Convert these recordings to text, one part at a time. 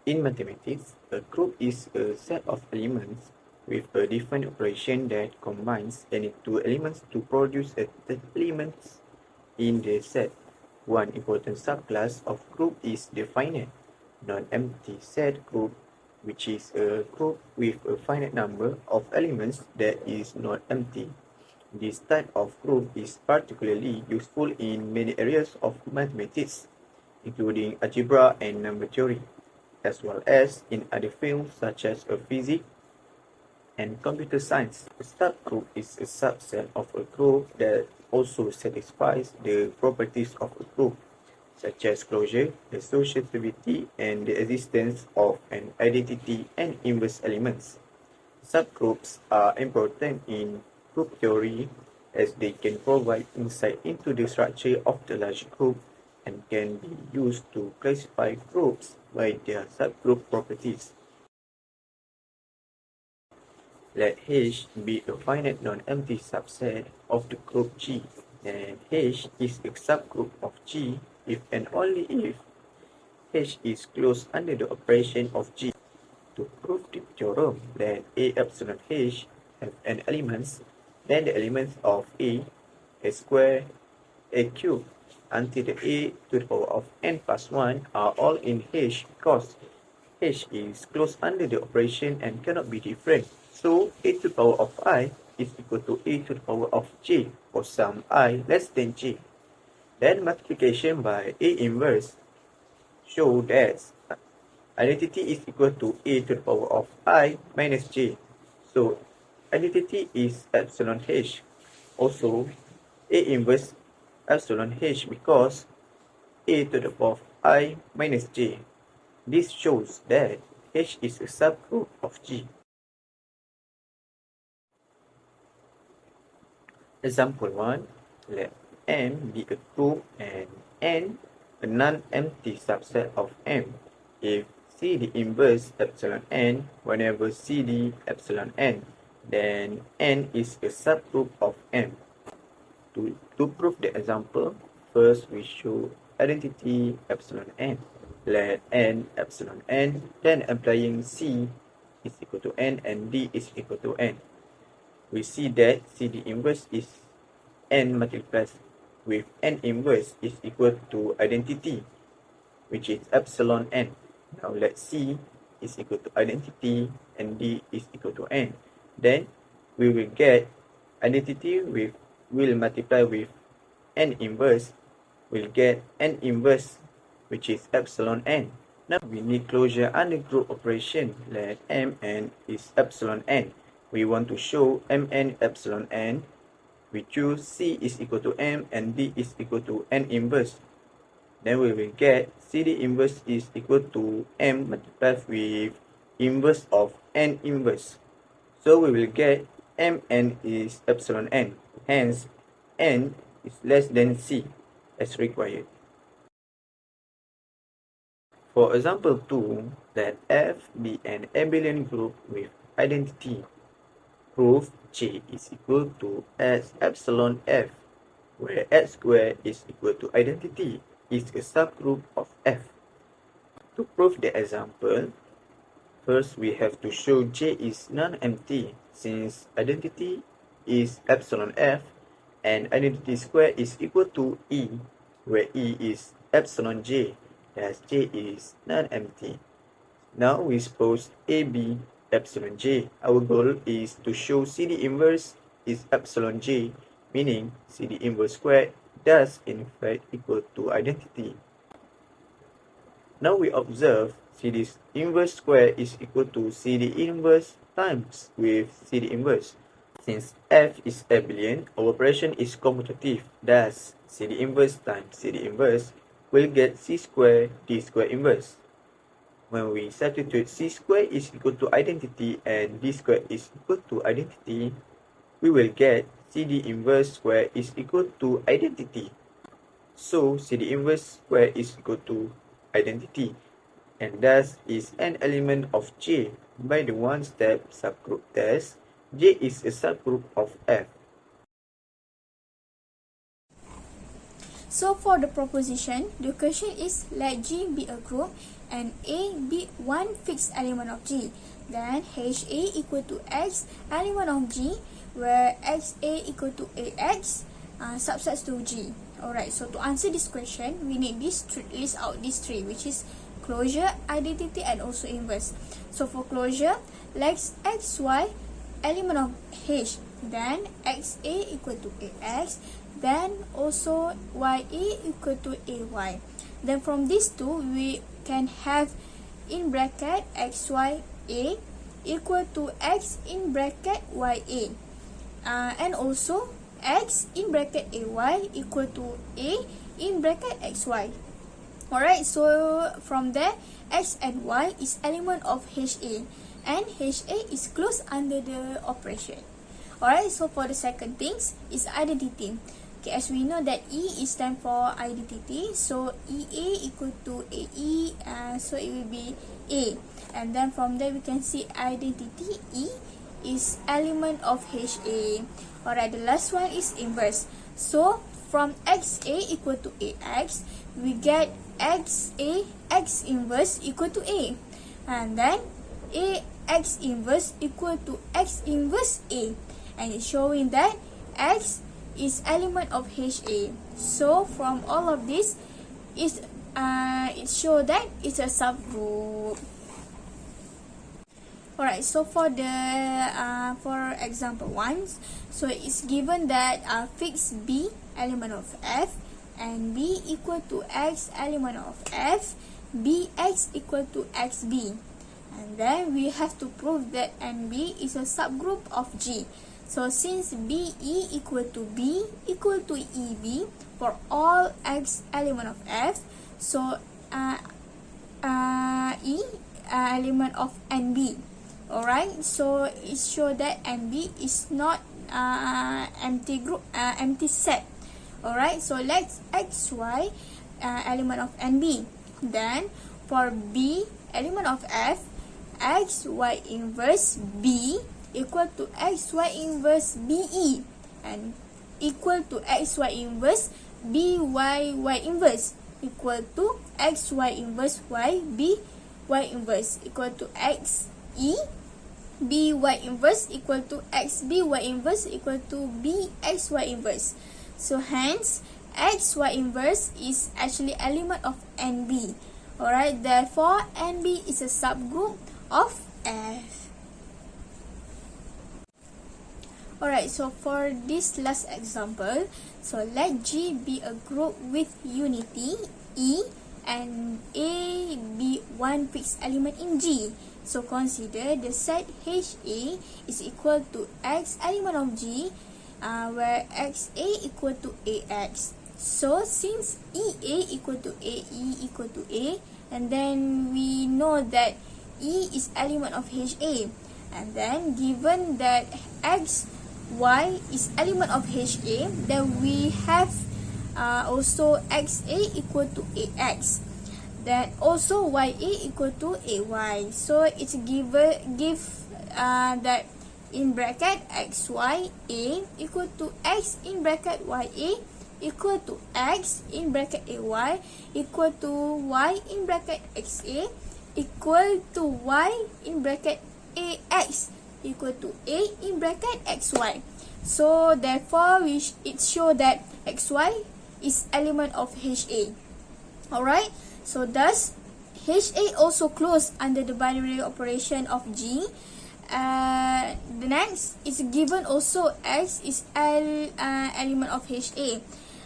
In mathematics, a group is a set of elements with a defined operation that combines any two elements to produce a third element in the set. One important subclass of group is the finite, non-empty set group, which is a group with a finite number of elements that is not empty. This type of group is particularly useful in many areas of mathematics, including algebra and number theory, as well as in other fields such as physics and computer science. A subgroup is a subset of a group that also satisfies the properties of a group, such as closure, associativity, and the existence of an identity and inverse elements. Subgroups are important in group theory as they can provide insight into the structure of the large group and can be used to classify groups by their subgroup properties. Let H be a finite non-empty subset of the group G, and H is a subgroup of G if and only if H is closed under the operation of G. To prove the theorem that A epsilon H have n elements, then the elements of A squared, A cubed, until the A to the power of n plus 1 are all in H because H is closed under the operation and cannot be different. So A to the power of I is equal to A to the power of J for some I less than J. Then multiplication by A inverse show that identity is equal to A to the power of I minus J. So identity is epsilon H. Also, A inverse epsilon H because A to the power of I minus J. This shows that H is a subgroup of G. Example 1. Let M be a group and N a non-empty subset of M if C the inverse epsilon N whenever CD epsilon N, then N is a subgroup of M. To prove the example, first we show identity epsilon N. Let N epsilon N, then applying C is equal to N and D is equal to N. We see that CD inverse is N multiplied with N inverse is equal to identity, which is epsilon N. Now let C is equal to identity and D is equal to N. Then we will get identity will multiply with N inverse, will get N inverse, which is epsilon N. Now we need closure under group operation. Let Mn is epsilon N. We want to show Mn epsilon N. We choose C is equal to M and D is equal to N inverse. Then we will get CD inverse is equal to M multiplied with inverse of N inverse. So we will get Mn is epsilon N. Hence, N is less than C as required. For example 2, let F be an abelian group with identity. Prove J is equal to S epsilon F, where S squared is equal to identity is a subgroup of F. To prove the example, first we have to show J is non-empty since identity is epsilon F and identity squared is equal to E, where E is epsilon J, as J is non-empty. Now we suppose AB epsilon J. Our goal is to show CD inverse is epsilon J, meaning CD inverse squared does in fact equal to identity. Now we observe CD inverse squared is equal to CD inverse times with CD inverse. Since F is abelian, our operation is commutative. Thus, CD inverse times CD inverse will get C squared D squared inverse. When we substitute C squared is equal to identity and D squared is equal to identity, we will get CD inverse square is equal to identity. So CD inverse square is equal to identity, and thus is an element of J. By the one-step subgroup test, J is a subgroup of F. So for the proposition, the question is let G be a group and A be one fixed element of G. Then HA equal to X element of G, where XA equal to AX subsets to G. Alright, so to answer this question, we need this list out these three, which is closure, identity, and also inverse. So for closure, let's XY element of H, then XA equal to AX, then also YA equal to AY. Then from these two, we can have in bracket XYA equal to X in bracket YA, and also X in bracket AY equal to A in bracket XY. Alright, so from there, X and Y is element of HA, and HA is closed under the operation. Alright, so for the second things is identity. Okay, as we know that E is stand for identity, so EA equal to AE, so it will be A. And then from there we can see identity E is element of HA. Alright, the last one is inverse. So from XA equal to AX, we get XA X inverse equal to A, and then AX inverse equal to X inverse A, and it's showing that X is element of HA. So from all of this, is it shows that it's a subgroup. Alright, so for the for example 1, so it's given that fix B element of F and B equal to X element of F, BX equal to XB, and then we have to prove that NB is a subgroup of G. So since BE equal to B equal to EB for all X element of F, so E element of NB. Alright, so it shows that NB is not empty group, empty set. Alright, so let's XY element of NB. Then for B element of F, XY inverse B equal to XY inverse BE, and equal to XY inverse BYY inverse equal to XY inverse YBY inverse equal to XE BY inverse equal to XBY inverse equal to BXY inverse. So hence XY inverse is actually element of NB. Alright, therefore NB is a subgroup of F. Alright, so for this last example, so let G be a group with unity E and A be one fixed element in G. So consider the set HA is equal to X element of G, where XA equal to AX. So since EA equal to AE equal to A, and then we know that E is element of HA, and then given that XY is element of HA, then we have also XA equal to AX. Then also YA equal to AY. So it's give that in bracket XY A equal to X in bracket YA equal to X in bracket AY equal to Y in bracket XA equal to Y in bracket AX equal to A in bracket XY. So therefore it show that XY is element of HA. Alright, so thus HA also closed under the binary operation of G. The next is given also X is element of HA.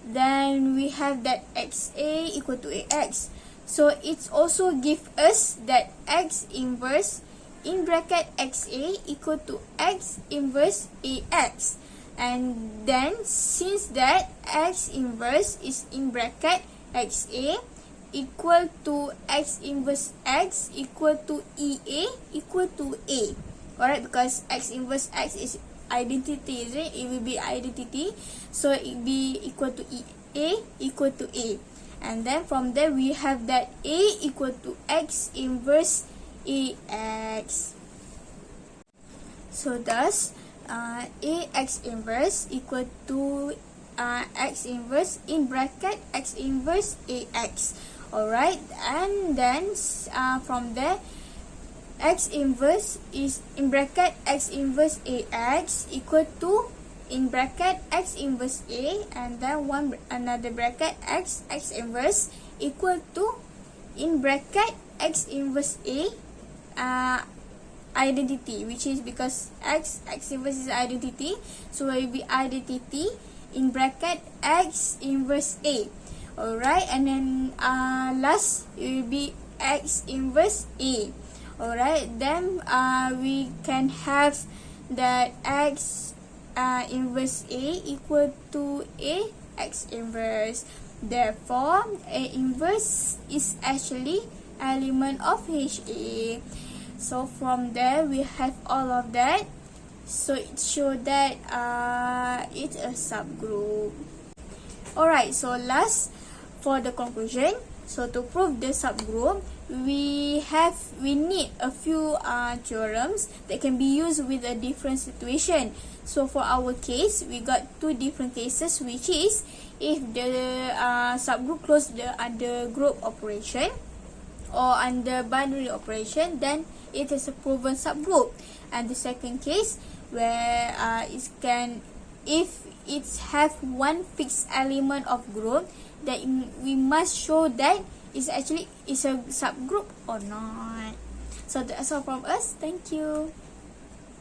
Then we have that XA equal to AX. So it's also give us that X inverse in bracket XA equal to X inverse AX. And then since that X inverse is in bracket XA equal to X inverse X equal to EA equal to A. Alright, because X inverse X is identity, is it? It will be identity. So it be equal to EA equal to A. And then from there we have that A equal to X inverse AX. So thus AX inverse equal to x inverse in bracket x inverse ax. Alright, and then from there x inverse is in bracket x inverse ax equal to in bracket x inverse a, and then another bracket x inverse equal to in bracket x inverse a identity, which is because x inverse is identity, so it will be identity in bracket x inverse a. Alright, and then last it will be x inverse a. Alright, then we can have that x inverse a equal to a x inverse. Therefore, a inverse is actually element of HA. So from there we have all of that. So it shows that it's a subgroup. Alright, so last for the conclusion. So to prove the subgroup, we need a few theorems that can be used with a different situation. So for our case, we got two different cases, which is if the subgroup close the under group operation or under binary operation, then it is a proven subgroup. And the second case where if it have one fixed element of group, that we must show that it's actually a subgroup or not. So that's all from us. Thank you.